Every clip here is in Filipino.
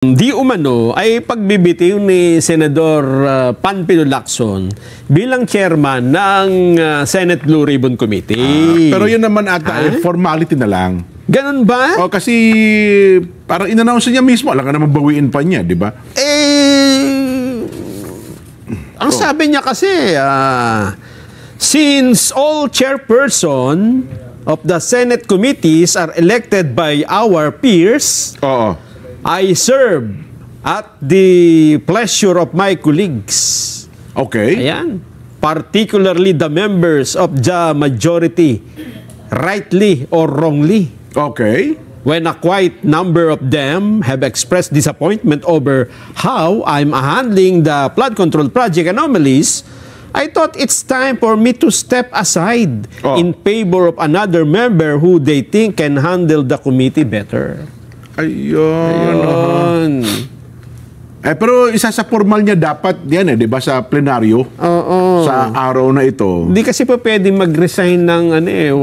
Di umano ay pagbibitiw ni Senador Panfilo Lacson bilang chairman ng Senate Blue Ribbon Committee. Pero yun naman ata ay formality na lang. Ganun ba? O kasi parang in-announce niya mismo, alam ka naman bawiin pa niya, di ba? Ang sabi niya kasi, since all chairperson of the Senate committees are elected by our peers, Oo. I serve at the pleasure of my colleagues. Okay. Ayan. Particularly the members of the majority, rightly or wrongly. Okay. When a quite number of them have expressed disappointment over how I'm handling the flood control project anomalies, I thought it's time for me to step aside in favor of another member who they think can handle the committee better. Ayun. Pero isa sa formal niya dapat yan di ba, sa plenaryo? Oo. Sa araw na ito. Hindi kasi pa pwedeng mag-resign ng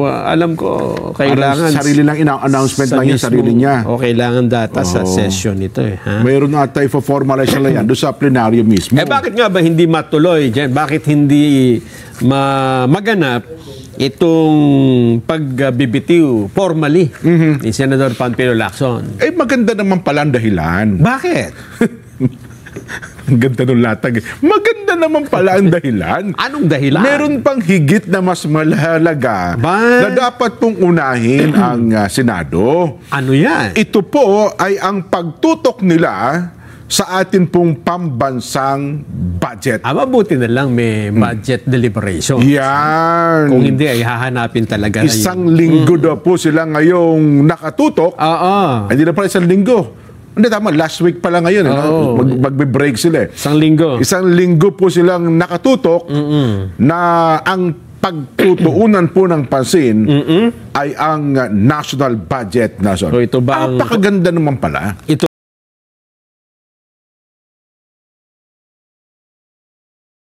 alam ko, kailangan sarili lang announcement lang yung sarili niya. O kailangan data sa session ito ha? Mayroon na tayo formalize lang yan doon sa plenaryo mismo. Bakit nga ba hindi matuloy dyan? Bakit hindi maganap itong pagbibitiw formally ni Senador Panfilo Lacson? Maganda naman pala ang dahilan. Bakit? Ang ganda ng latag. Maganda naman pala ang dahilan. Anong dahilan? Meron pang higit na mas mahalaga na dapat pong unahin ang Senado. Ano yan? Ito po ay ang pagtutok nila sa atin pong pambansang budget. Mabuti na lang may budget deliberation. Yan. Kung hindi ay hahanapin talaga. Isang linggo daw po sila ngayong nakatutok. Hindi na pala isang linggo. Hindi, tama. Last week pa lang ngayon. Magbe-break sila. Isang linggo. Isang linggo po silang nakatutok na ang pagtutuunan po ng pansin ay ang national budget. So ito ba napakaganda naman pala. Ito